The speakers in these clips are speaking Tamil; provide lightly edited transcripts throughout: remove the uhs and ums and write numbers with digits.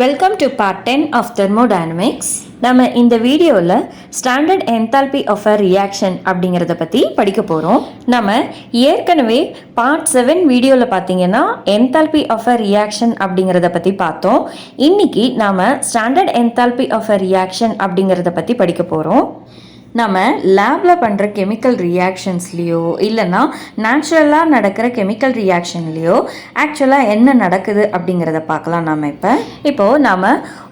Welcome to part 10 of thermodynamics. நம்ம இந்த வீடியோவில் standard enthalpy of a reaction அப்படிங்கிறத பற்றி படிக்க போகிறோம். நம்ம ஏற்கனவே பார்ட் 7 வீடியோவில் பார்த்தீங்கன்னா என்தால்பி ஆஃப் அ ரியாக்ஷன் அப்படிங்கிறத பற்றி பார்த்தோம். இன்னைக்கு நாம் standard enthalpy of a reaction அப்படிங்கிறத பற்றி படிக்க போகிறோம். நம்ம லேபில் பண்ணுற கெமிக்கல் ரியாக்ஷன்ஸ்லேயோ இல்லைன்னா நேச்சுரலாக நடக்கிற கெமிக்கல் ரியாக்ஷன்லேயோ ஆக்சுவலாக என்ன நடக்குது அப்படிங்கிறத பார்க்கலாம். நாம் இப்போது நாம்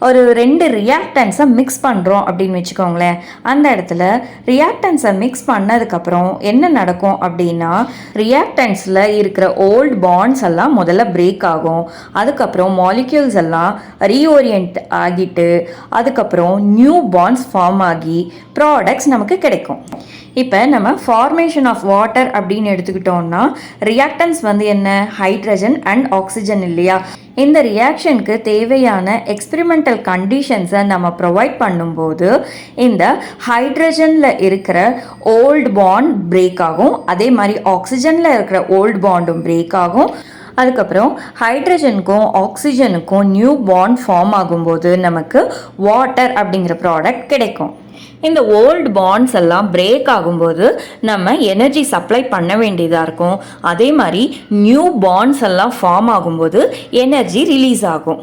ஒரு 2 ரியாக்டன்ஸை மிக்ஸ் பண்ணுறோம் அப்படின்னு வச்சுக்கோங்களேன். அந்த இடத்துல ரியாக்டன்ஸை மிக்ஸ் பண்ணதுக்கப்புறம் என்ன நடக்கும் அப்படின்னா, ரியாக்டன்ஸில் இருக்கிற ஓல்டு பாண்ட்ஸ் எல்லாம் முதல்ல பிரேக் ஆகும். அதுக்கப்புறம் மாலிக்யூல்ஸ் எல்லாம் ரீஓரியன்ட் ஆகிட்டு அதுக்கப்புறம் நியூ பாண்ட்ஸ் ஃபார்ம் ஆகி ப்ராடக்ட்ஸ் நமக்கு கிடைக்கும். இப்போ நம்ம ஃபார்மேஷன் ஆஃப் வாட்டர் அப்படின்னு எடுத்துக்கிட்டோம்னா ரியாக்டன்ஸ் வந்து என்ன, ஹைட்ரஜன் அண்ட் ஆக்சிஜன் இல்லையா? இந்த ரியாக்ஷனுக்கு தேவையான எக்ஸ்பெரிமெண்டல் கண்டிஷன்ஸை நம்ம ப்ரொவைட் பண்ணும்போது இந்த ஹைட்ரஜனில் இருக்கிற ஓல்டு பாண்ட் பிரேக் ஆகும். அதே மாதிரி ஆக்சிஜனில் இருக்கிற ஓல்டு பாண்டும் பிரேக் ஆகும். அதுக்கப்புறம் ஹைட்ரஜனுக்கும் ஆக்சிஜனுக்கும் நியூ பாண்ட் ஃபார்ம் ஆகும்போது நமக்கு வாட்டர் அப்படிங்கிற ப்ராடக்ட் கிடைக்கும். இந்த ஓல்டு பாண்ட்ஸ் எல்லாம் பிரேக் ஆகும்போது நம்ம எனர்ஜி சப்ளை பண்ண வேண்டியதாக இருக்கும். அதே மாதிரி நியூ பாண்ட்ஸ் எல்லாம் ஃபார்ம் ஆகும்போது எனர்ஜி ரிலீஸ் ஆகும்.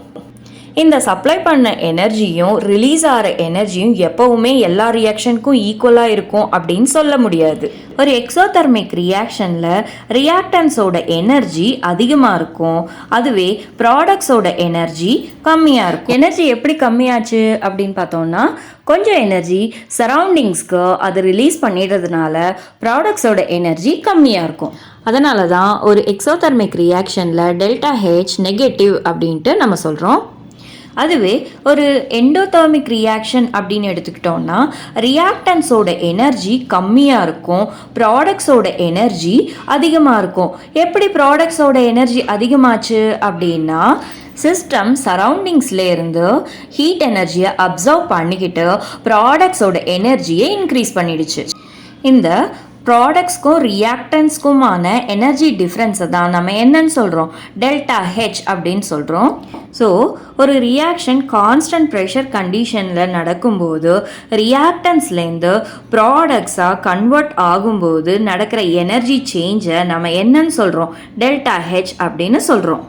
இந்த சப்ளை பண்ண எனர்ஜியும் ரிலீஸ் ஆகிற எனர்ஜியும் எப்போவுமே எல்லா ரியாக்ஷனுக்கும் ஈக்குவலாக இருக்கும் அப்படின்னு சொல்ல முடியாது. ஒரு எக்ஸோதெர்மிக் ரியாக்ஷனில் ரியாக்டன்ஸோட எனர்ஜி அதிகமாக இருக்கும், அதுவே ப்ராடக்ட்ஸோட எனர்ஜி கம்மியாக இருக்கும். எனர்ஜி எப்படி கம்மியாச்சு அப்படின்னு பார்த்தோம்னா, கொஞ்சம் எனர்ஜி சரௌண்டிங்ஸ்க்கு அது ரிலீஸ் பண்ணிடுறதுனால ப்ராடக்ட்ஸோட எனர்ஜி கம்மியாக இருக்கும். அதனால தான் ஒரு எக்ஸோதெர்மிக் ரியாக்ஷனில் டெல்டா ஹெச் நெகட்டிவ் அப்படின்ட்டு நம்ம சொல்கிறோம். அதுவே ஒரு எண்டோதெர்மிக் ரியாக்ஷன் அப்படின்னு எடுத்துக்கிட்டோம்னா ரியாக்டன்ஸோட எனர்ஜி கம்மியாக இருக்கும், ப்ராடக்ட்ஸோட எனர்ஜி அதிகமாக இருக்கும். எப்படி ப்ராடக்ட்ஸோட எனர்ஜி அதிகமாச்சு அப்படின்னா, சிஸ்டம் சரௌண்டிங்ஸ்லேருந்து ஹீட் எனர்ஜியை அப்சர்வ் பண்ணிக்கிட்டு ப்ராடக்ட்ஸோட எனர்ஜியை இன்க்ரீஸ் பண்ணிடுச்சு. இந்த ப்ராடக்ட்ஸ்க்கும் ரியாக்டன்ஸ்க்குமான எனர்ஜி டிஃப்ரென்ஸை தான் நம்ம என்னன்னு சொல்கிறோம், டெல்டா ஹெச் அப்படின்னு சொல்கிறோம். ஸோ ஒரு ரியாக்ஷன் கான்ஸ்டன்ட் ப்ரெஷர் கண்டிஷனில் நடக்கும்போது ரியாக்டன்ஸ்லேருந்து ப்ராடக்ட்ஸாக கன்வெர்ட் ஆகும்போது நடக்கிற எனர்ஜி சேஞ்சை நம்ம என்னன்னு சொல்கிறோம், டெல்டா ஹெச் அப்படின்னு சொல்கிறோம்.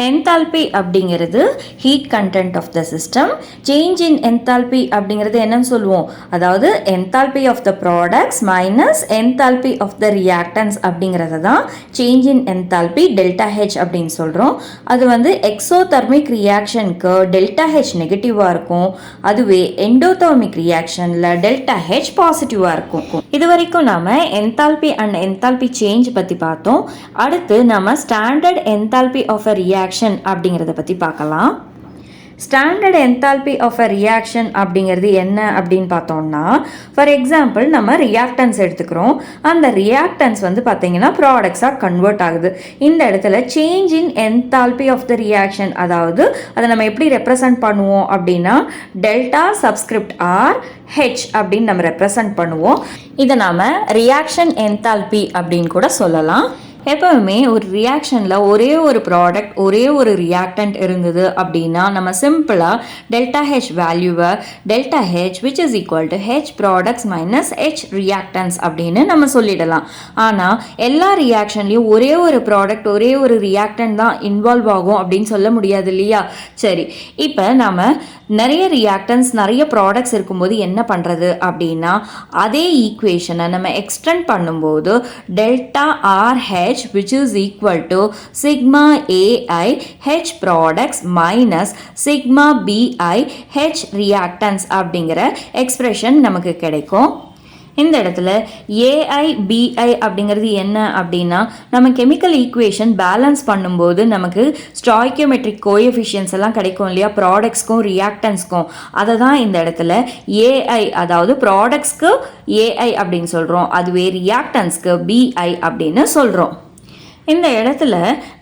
என்தால்பி அப்படிங்கிறது heat content of the system. Change in enthalpy அப்படிங்கிறது என்னன்னு சொல்லுவோம், அதாவது enthalpy of the products minus enthalpy of the reactants அப்படிங்கிறத தான் change in enthalpy delta H அப்படின்னு சொல்கிறோம். அது வந்து எக்ஸோதெர்மிக் ரியாக்ஷனுக்கு டெல்டா ஹெச் நெகட்டிவாக இருக்கும், அதுவே எண்டோதெர்மிக் ரியாக்ஷனில் டெல்டா ஹெச் பாசிட்டிவாக இருக்கும். இது வரைக்கும் நாம் என்தால்பி அண்ட் என்தால்பி சேஞ்ச் பற்றி பார்த்தோம். அடுத்து நம்ம standard enthalpy of a reaction அப்படிங்கிறத பற்றி பார்க்கலாம். Standard enthalpy of a reaction அப்படிங்கிறது என்ன அப்படின்னு பார்த்தோம்னா, ஃபார் எக்ஸாம்பிள் நம்ம ரியாக்டன்ஸ் எடுத்துக்கிறோம். அந்த ரியாக்டன்ஸ் வந்து பார்த்தீங்கன்னா ப்ராடக்ட்ஸாக கன்வெர்ட் ஆகுது. இந்த இடத்துல change in enthalpy of the reaction, அதாவது அதை நம்ம எப்படி ரெப்ரசன்ட் பண்ணுவோம் அப்படின்னா டெல்டா சப்ஸ்கிரிப்ட் ஆர் ஹெச் அப்படின்னு நம்ம ரெப்ரசன்ட் பண்ணுவோம். இதை நாம் ரியாக்ஷன் என்தால்பி அப்படின்னு கூட சொல்லலாம். எப்போவுமே ஒரு ரியாக்ஷனில் ஒரே ஒரு ப்ராடக்ட் ஒரே ஒரு ரியாக்டன்ட் இருந்தது அப்படின்னா நம்ம சிம்பிளாக டெல்டா ஹெச் வேல்யூவை delta H which is equal to H products minus H reactance அப்படின்னு நம்ம சொல்லிடலாம். ஆனால் எல்லா ரியாக்ஷன்லேயும் ஒரே ஒரு ப்ராடக்ட் ஒரே ஒரு ரியாக்டன்ட் தான் இன்வால்வ் ஆகும் அப்படின்னு சொல்ல முடியாது இல்லையா? சரி, இப்போ நம்ம நிறைய ரியாக்டன்ஸ் நிறைய ப்ராடக்ட்ஸ் இருக்கும்போது என்ன பண்ணுறது அப்படின்னா, அதே ஈக்குவேஷனை நம்ம எக்ஸ்டெண்ட் பண்ணும்போது delta R H which is equal to sigma ai h products minus sigma bi h reactants அப்படிங்கிற எக்ஸ்பிரஷன் நமக்கு கிடைக்கும். இந்த இடத்துல ஏஐ பிஐ அப்படிங்கிறது என்ன அப்படின்னா, நம்ம கெமிக்கல் ஈக்குவேஷன் பேலன்ஸ் பண்ணும்போது நமக்கு ஸ்டாய்கியோமெட்ரிக் கோஎஃபிஷியன்ஸ் எல்லாம் கிடைக்கும் இல்லையா, ப்ராடக்ட்ஸ்க்கும் ரியாக்டன்ஸ்க்கும். அதை தான் இந்த இடத்துல ஏஐ, அதாவது ப்ராடக்ட்ஸ்க்கு ஏஐ அப்படின்னு சொல்கிறோம், அதுவே ரியாக்டன்ஸ்க்கு பிஐ அப்படின்னு சொல்கிறோம். இந்த இடத்துல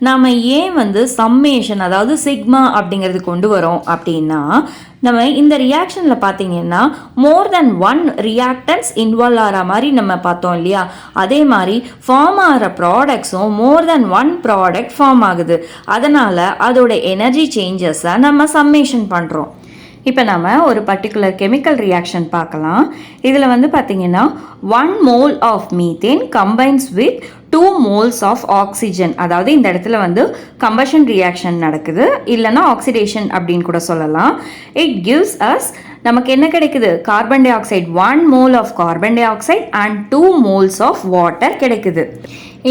நாம் ஏன் வந்து சம்மேஷன் அதாவது சிக்மா அப்படிங்கிறது கொண்டு வரோம் அப்படின்னா, நம்ம இந்த ரியாக்ஷனில் பார்த்தீங்கன்னா மோர் தென் ஒன் ரியாக்டன்ஸ் இன்வால்வ் ஆகிற மாதிரி நம்ம பார்த்தோம் இல்லையா, அதே மாதிரி ஃபார்ம் ஆகிற ப்ராடக்ட்ஸும் மோர் தென் ஒன் ப்ராடக்ட் ஃபார்ம் ஆகுது. அதனால் அதோட எனர்ஜி சேஞ்சஸை நம்ம சம்மேஷன் பண்ணுறோம். இப்போ நம்ம ஒரு பர்டிகுலர் கெமிக்கல் ரியாக்ஷன் பார்க்கலாம். இதில் வந்து பார்த்தீங்கன்னா 1 mole of methane combines with 2 moles of oxygen. அதாவது இந்த இடத்துல வந்து கம்பஷன் ரியாக்ஷன் நடக்குது, இல்லைன்னா ஆக்சிடேஷன் அப்படின்னு கூட சொல்லலாம். இட் கிவ்ஸ் அஸ் நமக்கு என்ன கிடைக்குது, carbon di oxide 1 mole of carbon di oxide and 2 moles of water கிடைக்குது.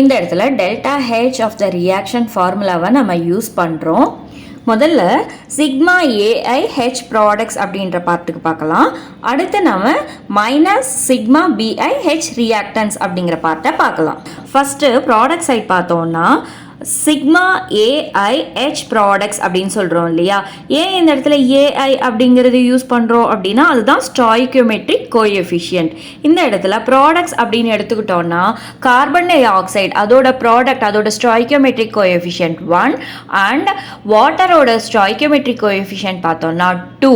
இந்த இடத்துல delta H of the reaction ஃபார்முலாவை நம்ம யூஸ் பண்ணுறோம். முதல்ல சிக்மா ஏஐ ஹெச் ப்ராடக்ட்ஸ் அப்படின்ற பார்ட்டுக்கு பார்க்கலாம். அடுத்து நம்ம மைனஸ் சிக்மா பிஐ ஹெச் ரியாக்டன்ஸ் அப்படிங்கிற பார்ட்டை பார்க்கலாம். ஃபஸ்ட்டு ப்ராடக்ட் சைட் பார்த்தோன்னா சிக்மா ஏஐ ஹெச் ப்ராடக்ட்ஸ் அப்படின்னு சொல்கிறோம் இல்லையா. ஏன் இந்த இடத்துல ஏஐ அப்படிங்கிறது யூஸ் பண்ணுறோம் அப்படின்னா அதுதான் ஸ்டாய்கியோமெட்ரிக் கோஎஃபிஷியன்ட். இந்த இடத்துல ப்ராடக்ட்ஸ் அப்படின்னு எடுத்துக்கிட்டோன்னா கார்பன் டை ஆக்சைடு அதோட ப்ராடக்ட் அதோட ஸ்டாய்கியோமெட்ரிக் கோஎஃபிஷியன்ட் 1 அண்ட் வாட்டரோட ஸ்டாய்கியோமெட்ரிக் கோஎஃபிஷியன்ட் பார்த்தோன்னா 2.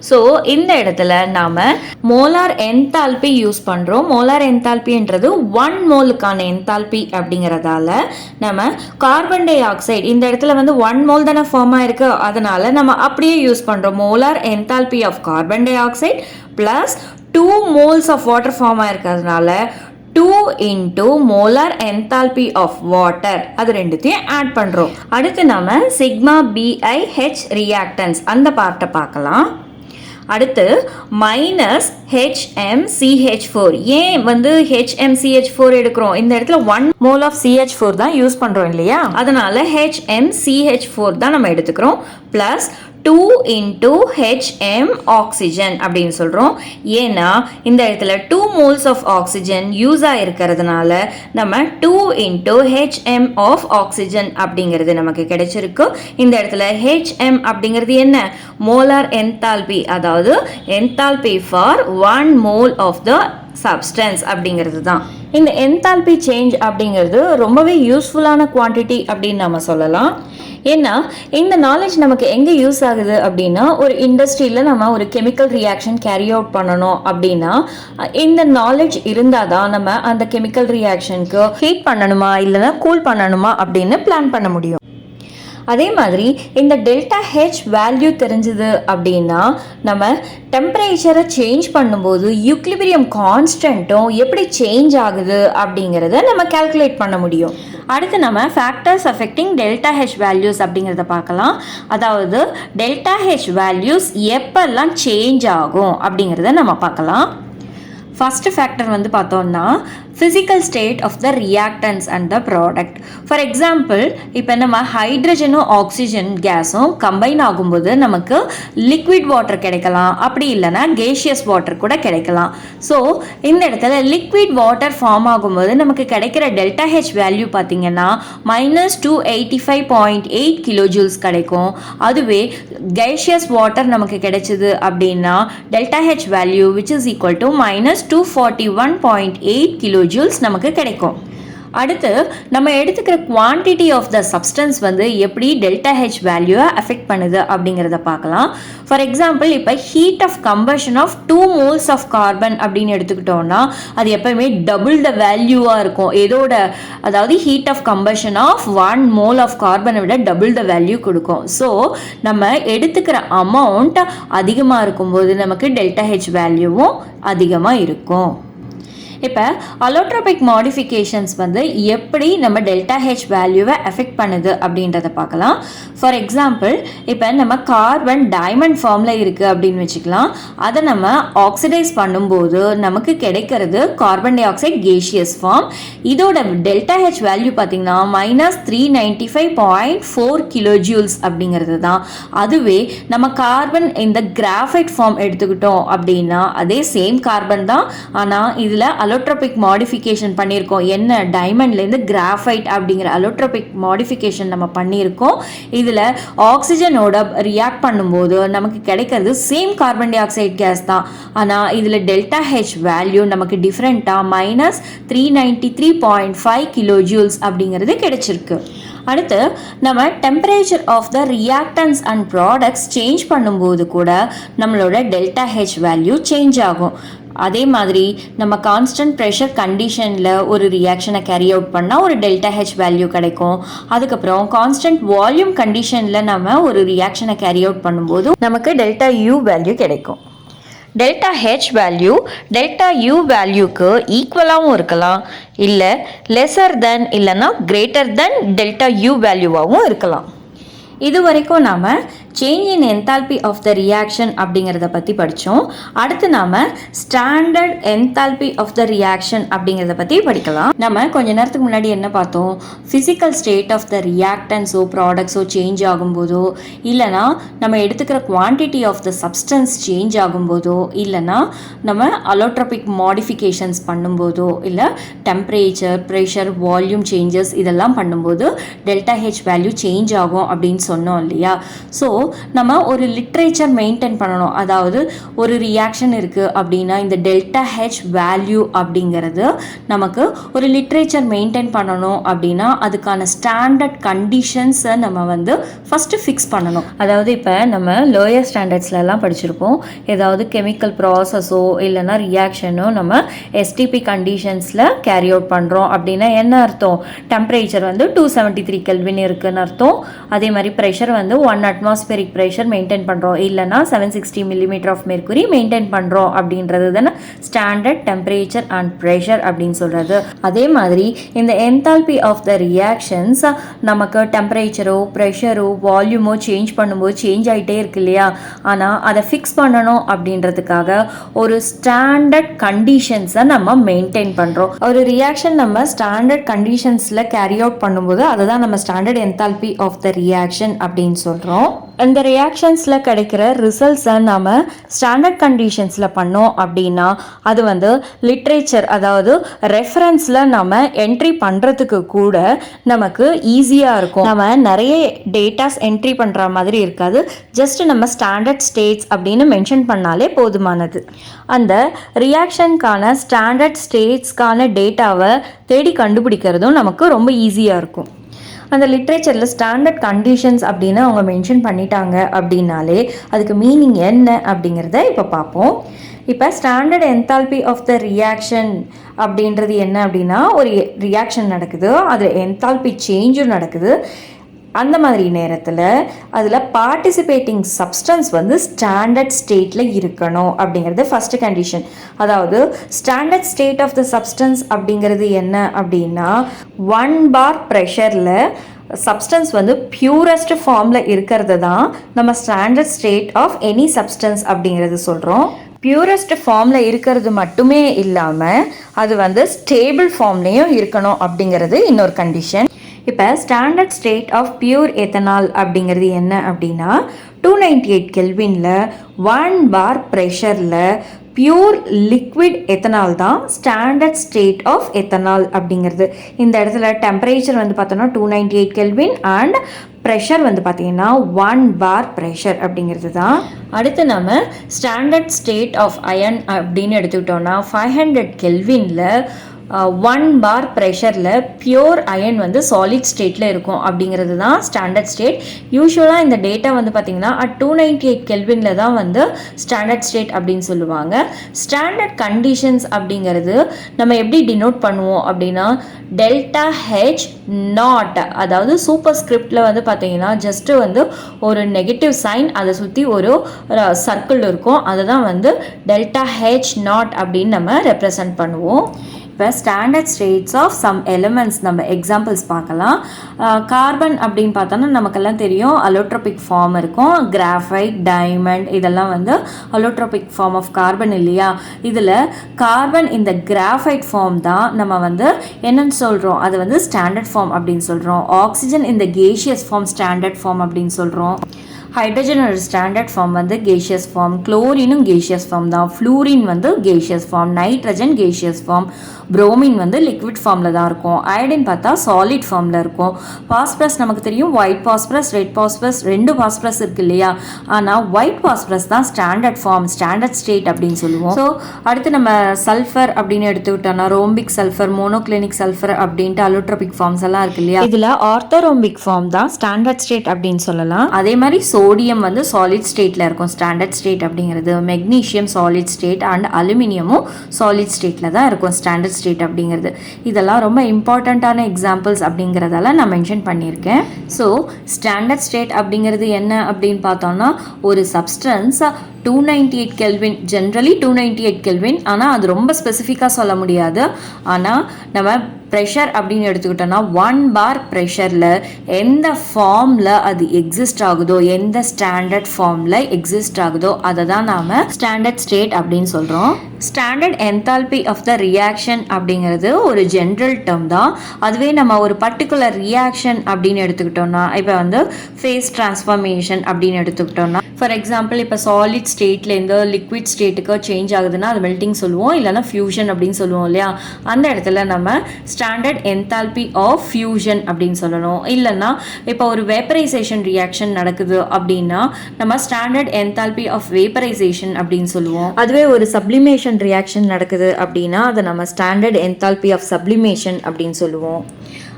ஸோ இந்த இடத்துல நாம் மோலார் என்தால்பி யூஸ் பண்ணுறோம். மோலார் என்தால்பின்றது 1 மோலுக்கான என்தால்பி அப்படிங்கிறதால நம்ம கார்பன் டை ஆக்சைடு இந்த இடத்துல வந்து 1 mole தானே ஃபார்ம் ஆயிருக்கு, அதனால நம்ம அப்படியே யூஸ் பண்ணுறோம். Molar enthalpy of carbon di oxide plus 2 moles of water form ஆயிருக்கிறதுனால 2 into molar enthalpy of water அது ரெண்டுத்தையும் ஆட் பண்ணுறோம். அடுத்து நம்ம சிக்மா பிஐ ஹெச் ரியாக்டன்ஸ் அந்த பார்ட்டை பார்க்கலாம். அடுத்து மைனஸ் HMCH4. ஏன் வந்து HMCH4 எடுக்கிறோம், இந்த இடத்துல 1 mole ஆஃப் CH4 தான் யூஸ் பண்ணுறோம் இல்லையா, அதனால HMCH4 தான் நம்ம எடுத்துக்கிறோம். ப்ளஸ் 2 into HM ஆக்சிஜன் அப்படின்னு சொல்கிறோம். ஏன்னா இந்த இடத்துல 2 moles ஆஃப் ஆக்சிஜன் யூஸ் ஆகிருக்கிறதுனால நம்ம 2 into HM ஆஃப் ஆக்சிஜன் அப்படிங்கிறது நமக்கு கிடைச்சிருக்கு. இந்த இடத்துல HM அப்படிங்கிறது என்ன, மோலார் என்தால்பி, அதாவது enthalpy for 1 mole of the substance அப்படிங்கிறது தான். இந்த என்தால்பி சேஞ்ச் அப்படிங்கிறது ரொம்பவே யூஸ்ஃபுல்லான குவான்டிட்டி அப்படின்னு நம்ம சொல்லலாம். ஏன்னா இந்த நாலேஜ் நமக்கு எங்கே யூஸ் ஆகுது அப்படின்னா, ஒரு இண்டஸ்ட்ரியில் நம்ம ஒரு கெமிக்கல் ரியாக்ஷன் கேரி அவுட் பண்ணணும் அப்படின்னா இந்த நாலேஜ் இருந்தால் தான் நம்ம அந்த கெமிக்கல் ரியாக்ஷனுக்கு ஹீட் பண்ணணுமா இல்லைன்னா கூல் பண்ணணுமா அப்படின்னு பிளான் பண்ண முடியும். அதே மாதிரி இந்த டெல்டா ஹெச் வேல்யூ தெரிஞ்சுது அப்படின்னா நம்ம டெம்பரேச்சரை சேஞ்ச் பண்ணும்போது யூக்லிபிரியம் கான்ஸ்டன்ட்டும் எப்படி சேஞ்ச் ஆகுது அப்படிங்கிறத நம்ம கால்குலேட் பண்ண முடியும். அடுத்து நம்ம factors affecting delta H values அப்படிங்கிறத பார்க்கலாம். அதாவது டெல்டா ஹெச் வேல்யூஸ் எப்பெல்லாம் சேஞ்ச் ஆகும் அப்படிங்கிறத நம்ம பார்க்கலாம். ஃபஸ்ட்டு ஃபேக்டர் வந்து பார்த்தோம்னா physical state of the reactants and the product. For example, இப்போ நம்ம ஹைட்ரஜனும் ஆக்சிஜன் கேஸும் கம்பைன் ஆகும்போது நமக்கு லிக்விட் வாட்டர் கிடைக்கலாம், அப்படி இல்லைன்னா கேஷியஸ் வாட்டர் கூட கிடைக்கலாம். ஸோ இந்த இடத்துல லிக்விட் வாட்டர் ஃபார்ம் ஆகும்போது நமக்கு கிடைக்கிற டெல்டா ஹெச் வேல்யூ பார்த்தீங்கன்னா -285.8 kilojoules கிடைக்கும். அதுவே கேஷியஸ் வாட்டர் நமக்கு கிடைச்சது அப்படின்னா delta H value which is equal to -241.8 kilojoules நமக்கு கிடைக்கும். அடுத்து நம்ம எடுத்துக்கிற குவான்டிட்டி ஆஃப் த சப்ஸ்டன்ஸ் வந்து எப்படி டெல்டா ஹெச் வேல்யூவை அஃபெக்ட் பண்ணுது அப்படிங்கிறத பார்க்கலாம். ஃபார் எக்ஸாம்பிள் இப்போ heat of combustion of 2 moles of carbon அப்படின்னு எடுத்துக்கிட்டோம்னா அது எப்பவுமே டபுள் த வேல்யூவாக இருக்கும். எதோட, அதாவது heat of combustion of 1 mole of கார்பனை விட டபுள் த வேல்யூ கொடுக்கும். ஸோ நம்ம எடுத்துக்கிற அமௌண்ட் அதிகமாக இருக்கும்போது நமக்கு டெல்டா ஹெச் வேல்யூவும் அதிகமாக இருக்கும். இப்போ அலோட்ரோபிக் மாடிஃபிகேஷன்ஸ் வந்து எப்படி நம்ம டெல்டா ஹெச் வேல்யூவை எஃபெக்ட் பண்ணுது அப்படின்றத பார்க்கலாம். ஃபார் எக்ஸாம்பிள் இப்போ நம்ம கார்பன் டைமண்ட் ஃபார்மில் இருக்குது அப்படின்னு வச்சுக்கலாம். அதை நம்ம ஆக்சிடைஸ் பண்ணும்போது நமக்கு கிடைக்கிறது carbon di oxide gaseous form. இதோட டெல்டா ஹெச் வேல்யூ பார்த்திங்கன்னா -395.4 kilojoules அப்படிங்கிறது தான். அதுவே நம்ம கார்பன் இந்த கிராஃபைட் ஃபார்ம் எடுத்துக்கிட்டோம் அப்படின்னா அதே சேம் கார்பன் தான், ஆனால் இதில் அலோட்ரோபிக் மாடிஃபிகேஷன் பண்ணியிருக்கோம். என்ன டைமண்ட்லேருந்து கிராஃபைட் அப்படிங்கிற அலோட்ரோபிக் மாடிஃபிகேஷன் நம்ம பண்ணியிருக்கோம். இதில் ஆக்சிஜனோட ரியாக்ட் பண்ணும்போது நமக்கு கிடைக்கிறது சேம் கார்பன் டை ஆக்சைடு கேஸ் தான். ஆனால் இதில் டெல்டா ஹெச் வேல்யூ நமக்கு டிஃப்ரெண்ட்டாக -393.5 கிலோ ஜூல்ஸ் அப்படிங்கிறது கிடைச்சிருக்கு. அடுத்து நம்ம temperature of the reactants and products change பண்ணும்போது கூட நம்மளோட டெல்டா ஹெச் வேல்யூ சேஞ்ச் ஆகும். அதே மாதிரி நம்ம கான்ஸ்டன்ட் ப்ரெஷர் கண்டிஷனில் ஒரு ரியாக்ஷனை கேரி அவுட் பண்ணால் ஒரு டெல்டா ஹெச் வேல்யூ கிடைக்கும். அதுக்கப்புறம் கான்ஸ்டன்ட் வால்யூம் கண்டிஷனில் நம்ம ஒரு ரியாக்ஷனை கேரி அவுட் பண்ணும்போது நமக்கு டெல்டா யூ வேல்யூ கிடைக்கும். Delta H value delta U வேல்யூக்கு ஈக்குவலாகவும் இருக்கலாம், இல்லை லெஸர் தென் இல்லைன்னா கிரேட்டர் தென் டெல்டா யூ வேல்யூவாகவும் இருக்கலாம். இது வரைக்கும் நாம் change in enthalpy of the reaction அப்படிங்கிறத பற்றி படித்தோம். அடுத்து நாம் standard enthalpy of the reaction அப்படிங்கிறத பற்றி படிக்கலாம். நம்ம கொஞ்ச நேரத்துக்கு முன்னாடி என்ன பார்த்தோம்? ஃபிசிக்கல் ஸ்டேட் ஆஃப் த ரியாக்டன்ஸோ ப்ராடக்ட்ஸோ சேஞ்ச் ஆகும்போதோ, இல்லைனா நம்ம எடுத்துக்கிற quantity of the substance change ஆகும்போதோ, இல்லைனா நம்ம அலோட்ரோபிக் மாடிஃபிகேஷன்ஸ் பண்ணும்போதோ, இல்லை டெம்பரேச்சர், ப்ரெஷர், வால்யூம் சேஞ்சஸ் இதெல்லாம் பண்ணும்போது டெல்டா ஹெச் வேல்யூ சேஞ்ச் ஆகும் அப்படின்னு சொன்னோம் இல்லையா? ஸோ நம்ம ஒரு லிட்ரேச்சர் மெயின்டைன் பண்ணணும். அதாவது ஒரு ரியாக்ஷன் இருக்குது அப்படின்னா இந்த டெல்டா ஹெச் வேல்யூ அப்படிங்கிறது நமக்கு ஒரு லிட்ரேச்சர் மெயின்டைன் பண்ணணும் அப்படின்னா அதுக்கான ஸ்டாண்டர்ட் கண்டிஷன்ஸை நம்ம வந்து ஃபஸ்ட்டு ஃபிக்ஸ் பண்ணணும். அதாவது இப்போ நம்ம லோயர் ஸ்டாண்டர்ட்ஸ்லாம் படிச்சிருப்போம். ஏதாவது கெமிக்கல் ப்ராசஸோ இல்லைன்னா ரியாக்ஷனோ நம்ம எஸ்டிபி கண்டிஷன்ஸில் கேரி அவுட் பண்ணுறோம் அப்படின்னா என்ன அர்த்தம்? டெம்பரேச்சர் வந்து 273 கெல்வின் இருக்குன்னு அர்த்தம். அதே மாதிரி ப்ரெஷர் வந்து 1 அட்மாஸ்பியரிக் ப்ரெஷர் மெயின்டைன் பண்ணுறோம், இல்லைனா 760 மில்லிமீட்டர் ஆஃப் மெர்க்குரி மெயின்டைன் பண்ணுறோம் அப்படின்றது தானே ஸ்டாண்டர்ட் டெம்பரேச்சர் அண்ட் ப்ரெஷர் அப்படின்னு சொல்கிறது. அதே மாதிரி இந்த என்தால்பி ஆஃப் த ரியாக்ஷன்ஸ் நமக்கு டெம்பரேச்சரோ ப்ரெஷரோ வால்யூமோ சேஞ்ச் பண்ணும்போது சேஞ்ச் ஆகிட்டே இருக்கு இல்லையா? ஆனால் அதை ஃபிக்ஸ் பண்ணணும் அப்படின்றதுக்காக ஒரு ஸ்டாண்டர்ட் கண்டிஷன்ஸை நம்ம மெயின்டைன் பண்ணுறோம். ஒரு ரியாக்ஷன் நம்ம ஸ்டாண்டர்ட் கண்டிஷன்ஸில் கேரி அவுட் பண்ணும்போது அதை தான் நம்ம standard enthalpy of the reaction அப்படின்னு சொல்கிறோம். இந்த ரியாக்ஷன்ஸில் கிடைக்கிற ரிசல்ட்ஸை நாம் ஸ்டாண்டர்ட் கண்டிஷன்ஸில் பண்ணோம் அப்படின்னா அது வந்து லிட்ரேச்சர், அதாவது ரெஃபரன்ஸில் நம்ம என்ட்ரி பண்ணுறதுக்கு கூட நமக்கு ஈஸியாக இருக்கும். நம்ம நிறைய டேட்டாஸ் என்ட்ரி பண்ணுற மாதிரி இருக்காது. ஜஸ்ட் நம்ம ஸ்டாண்டர்ட் ஸ்டேட்ஸ் அப்படின்னு மென்ஷன் பண்ணாலே போதுமானது. அந்த ரியாக்ஷனுக்கான ஸ்டாண்டர்ட் ஸ்டேட்ஸ்க்கான டேட்டாவை தேடி கண்டுபிடிக்கிறதும் நமக்கு ரொம்ப ஈஸியாக இருக்கும். அந்த லிட்ரேச்சரில் ஸ்டாண்டர்ட் கண்டிஷன்ஸ் அப்படின்னு அவங்க மென்ஷன் பண்ணிட்டாங்க அப்படின்னாலே அதுக்கு மீனிங் என்ன அப்படிங்கிறத இப்போ பார்ப்போம். இப்போ standard enthalpy of the reaction அப்படின்றது என்ன அப்படின்னா, ஒரு ரியாக்ஷன் நடக்குது, அது என்தால்பி சேஞ்சும் நடக்குது. அந்த மாதிரி நேரத்தில் அதில் பார்ட்டிசிபேட்டிங் சப்ஸ்டன்ஸ் வந்து ஸ்டாண்டர்ட் ஸ்டேட்டில் இருக்கணும் அப்படிங்கிறது ஃபஸ்ட்டு கண்டிஷன். அதாவது standard state of the substance அப்படிங்கிறது என்ன அப்படின்னா 1 bar ப்ரெஷரில் சப்ஸ்டன்ஸ் வந்து பியூரஸ்ட் ஃபார்மில் இருக்கிறது தான் நம்ம standard state of any substance அப்படிங்கிறது சொல்கிறோம். பியூரஸ்ட் ஃபார்மில் இருக்கிறது மட்டுமே இல்லாமல் அது வந்து ஸ்டேபிள் ஃபார்ம்லேயும் இருக்கணும் அப்படிங்கிறது இன்னொரு கண்டிஷன். இப்போ standard state of pure ethanol அப்படிங்கிறது என்ன அப்படின்னா 298 கெல்வினில் 1 bar ப்ரெஷரில் பியூர் லிக்விட் எத்தனால் தான் ஸ்டாண்டர்ட் ஸ்டேட் ஆஃப் எத்தனால் அப்படிங்கிறது. இந்த இடத்துல டெம்பரேச்சர் வந்து பார்த்தோன்னா 298 கெல்வின் அண்ட் ப்ரெஷர் வந்து பார்த்தீங்கன்னா 1 bar ப்ரெஷர் அப்படிங்கிறது தான். அடுத்து நம்ம ஸ்டாண்டர்ட் ஸ்டேட் ஆஃப் அயன் அப்படின்னு எடுத்துக்கிட்டோன்னா 500 கெல்வினில் 1 bar ப்ரெஷரில் பியூர் அயன் வந்து சாலிட் ஸ்டேட்டில் இருக்கும் அப்படிங்கிறது தான் ஸ்டாண்டர்ட் ஸ்டேட். யூஸ்வலாக இந்த டேட்டா வந்து பார்த்திங்கன்னா 298 கெல்வினில் தான் வந்து ஸ்டாண்டர்ட் ஸ்டேட் அப்படின்னு சொல்லுவாங்க. ஸ்டாண்டர்ட் கண்டிஷன்ஸ் அப்படிங்கிறது நம்ம எப்படி டினோட் பண்ணுவோம் அப்படின்னா டெல்டா ஹெச் நாட், அதாவது சூப்பர் ஸ்கிரிப்டில் வந்து பார்த்திங்கன்னா ஜஸ்ட்டு வந்து ஒரு நெகட்டிவ் சைன், அதை சுற்றி ஒரு சர்க்கிள் இருக்கும், அதை தான் வந்து டெல்டா ஹெச் நாட் அப்படின்னு நம்ம ரெப்ரசன்ட் பண்ணுவோம். இப்போ standard states of some elements நம்ம எக்ஸாம்பிள்ஸ் பார்க்கலாம். கார்பன் அப்படின்னு பார்த்தோன்னா நமக்கெல்லாம் தெரியும் அலோட்ரோபிக் ஃபார்ம் இருக்கும். கிராஃபைட், டைமண்ட் இதெல்லாம் வந்து அலோட்ரோபிக் ஃபார்ம் ஆஃப் கார்பன் இல்லையா? இதில் கார்பன் இந்த கிராஃபைட் ஃபார்ம் தான் நம்ம வந்து என்னன்னு சொல்கிறோம், அது வந்து ஸ்டாண்டர்ட் ஃபார்ம் அப்படின்னு சொல்கிறோம். ஆக்சிஜன் இந்த கேஷியஸ் ஃபார்ம் ஸ்டாண்டர்ட் ஃபார்ம் அப்படின்னு சொல்கிறோம். ஹைட்ரஜனோட ஸ்டாண்டர்ட் ஃபார்ம் வந்து கேஷியஸ் ஃபார்ம், குளோரினும் கேஷியஸ் ஃபார்ம் தான், ஃப்ளூரின் வந்து gaseous form, nitrogen gaseous form, bromine வந்து லிக்விட் ஃபார்மில் தான் இருக்கும், அயோடின் பார்த்தா சாலிட் ஃபார்மில் இருக்கும். பாஸ்பரஸ் நமக்கு தெரியும், white phosphorus, red phosphorus, 2 phosphorus இருக்கு இல்லையா, ஆனால் ஒயிட் பாஸ்பரஸ் தான் ஸ்டாண்டர்ட் ஃபார்ம், ஸ்டாண்டர்ட் ஸ்டேட் அப்படின்னு சொல்லுவோம். ஸோ அடுத்து நம்ம சல்ஃபர் அப்படின்னு எடுத்துக்கிட்டோம்னா ரோம்பிக் சல்ஃபர், மோனோக்ளினிக் சல்ஃபர் அப்படின்ட்டு அலோட்ரோபிக் ஃபார்ம்ஸ் எல்லாம் இருக்கு இல்லையா, இதில் ஆர்த்தோரோம்பிக் ஃபார்ம் தான் ஸ்டாண்டர்ட் ஸ்டேட் அப்படின்னு சொல்லலாம். அதே மாதிரி சோடியம் வந்து சாலிட் ஸ்டேட்டில் இருக்கும், ஸ்டாண்டர்ட் ஸ்டேட் அப்படிங்கிறது. மெக்னீஷியம் சாலிட் ஸ்டேட் அண்ட் அலுமினியமும் சாலிட் ஸ்டேட்டில் தான் இருக்கும், ஸ்டாண்டர்ட் ஸ்டேட் அப்படிங்கிறது. இதெல்லாம் ரொம்ப இம்பார்ட்டண்ட்டான எக்ஸாம்பிள்ஸ் அப்படிங்கிறதால நான் மென்ஷன் பண்ணியிருக்கேன். ஸோ ஸ்டாண்டர்ட் ஸ்டேட் அப்படிங்கிறது என்ன அப்படின்னு பார்த்தோம்னா, ஒரு சப்ஸ்டன்ஸ் 298 கெல்வின், ஜென்ரலி 298 கெல்வின், ஆனால் அது ரொம்ப ஸ்பெசிஃபிக்காக சொல்ல முடியாது. ஆனால் நம்ம ப்ரெஷர் அப்படின்னு எடுத்துக்கிட்டோன்னா 1 பார் ப்ரெஷரில் எந்த ஃபார்மில் அது எக்ஸிஸ்ட் ஆகுதோ, எந்த ஸ்டாண்டர்ட் ஃபார்மில் எக்ஸிஸ்ட் ஆகுதோ அதை தான் நாம் ஸ்டாண்டர்ட் ஸ்டேட் அப்படின்னு சொல்கிறோம். Standard enthalpy of the reaction அப்படிங்கிறது ஒரு ஜென்ரல் டேர்ம் தான். அதுவே நம்ம ஒரு பர்டிகுலர் ரியாக்ஷன் அப்படின்னு எடுத்துக்கிட்டோம்னா, இப்போ வந்து ஃபேஸ் டிரான்ஸ்ஃபர்மேஷன் அப்படின்னு எடுத்துக்கிட்டோம்னா, ஃபார் எக்ஸாம்பிள் இப்போ சாலிட் ஸ்டேட்லேருந்து லிக்விட் ஸ்டேட்டுக்கு சேஞ்ச் ஆகுதுன்னா அது மெல்ட்டிங் சொல்லுவோம், இல்லைனா ஃபியூஷன் அப்படின்னு சொல்லுவோம் இல்லையா. அந்த இடத்துல நம்ம ஸ்டாண்டர்ட் என்தால்பி ஆஃப் ஃபியூஷன் அப்படின்னு சொல்லணும். இல்லைன்னா இப்போ ஒரு வேப்பரைசேஷன் ரியாக்ஷன் நடக்குது அப்படின்னா நம்ம ஸ்டாண்டர்ட் என்தால்பி ஆஃப் வேப்பரைசேஷன் அப்படின்னு சொல்லுவோம். அதுவே ஒரு சப்ளிமேஷன் ரியாக்ஷன் நடக்குது அப்படின்னா அதை நம்ம ஸ்டாண்டர்ட் என்தால்பி ஆஃப் சப்ளிமேஷன் அப்படின்னு சொல்லுவோம்.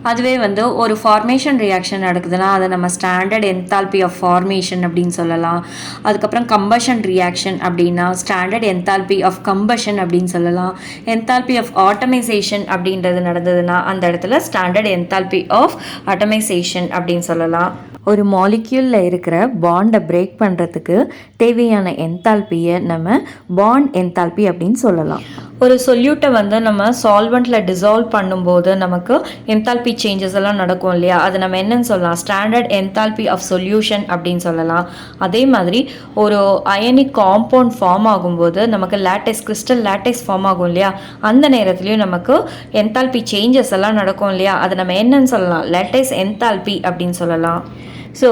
அதுவே வந்து ஒரு ஃபார்மேஷன் ரியாக்ஷன் நடக்குதுன்னா அதை நம்ம ஸ்டாண்டர்ட் என்தால்பி ஆஃப் ஃபார்மேஷன் அப்படின்னு சொல்லலாம். அதுக்கப்புறம் கம்பஷன் ரியாக்ஷன் அப்படின்னா ஸ்டாண்டர்ட் என்தால்பி ஆஃப் கம்பஷன் அப்படின்னு சொல்லலாம். என்தால்பி ஆஃப் ஆட்டமைசேஷன் அப்படின்றது நடந்ததுன்னா அந்த இடத்துல ஸ்டாண்டர்ட் என்தால்பி ஆஃப் ஆட்டமைசேஷன் அப்படின்னு சொல்லலாம். ஒரு மாலிக்யூலில் இருக்கிற பாண்டை பிரேக் பண்ணுறதுக்கு தேவையான என்தால்பியை நம்ம பாண்ட் என்தால்பி அப்படின்னு சொல்லலாம். ஒரு சொல்யூட்டை வந்து நம்ம சால்வெண்ட்டில் டிசால்வ் பண்ணும்போது நமக்கு என்தால்பி சேஞ்சஸ் எல்லாம் நடக்கும் இல்லையா, அது நம்ம என்னன்னு சொல்லலாம், ஸ்டாண்டர்ட் என்தால்பி ஆஃப் சொல்யூஷன் அப்படின்னு சொல்லலாம். அதே மாதிரி ஒரு அயனிக் காம்பவுண்ட் ஃபார்ம் ஆகும்போது நமக்கு லேட்டெக்ஸ், கிறிஸ்டல் லேட்டெக்ஸ் ஃபார்ம் ஆகும் இல்லையா, அந்த நேரத்துலையும் நமக்கு என்தால்பி சேஞ்சஸ் எல்லாம் நடக்கும் இல்லையா, அது நம்ம என்னன்னு சொல்லலாம், லேட்டெக்ஸ் என்தால்பி அப்படின்னு சொல்லலாம். ஸோ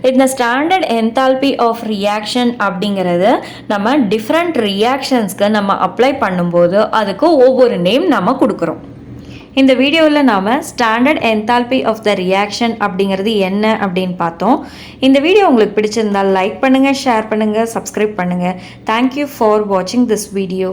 இந்த ஸ்டாண்டர்ட் என்தால்பி ஆஃப் ரியாக்ஷன் அப்படிங்கிறது நம்ம டிஃப்ரெண்ட் ரியாக்ஷன்ஸ்க்கு நம்ம அப்ளை பண்ணும்போது அதுக்கு ஒவ்வொரு நேம் நம்ம கொடுக்குறோம். இந்த வீடியோவில் நாம் standard enthalpy of the reaction அப்படிங்கிறது என்ன அப்படின்னு பார்த்தோம். இந்த வீடியோ உங்களுக்கு பிடிச்சிருந்தால் லைக் பண்ணுங்கள், ஷேர் பண்ணுங்கள், சப்ஸ்கிரைப் பண்ணுங்கள். தேங்க்யூ ஃபார் வாட்சிங் திஸ் வீடியோ.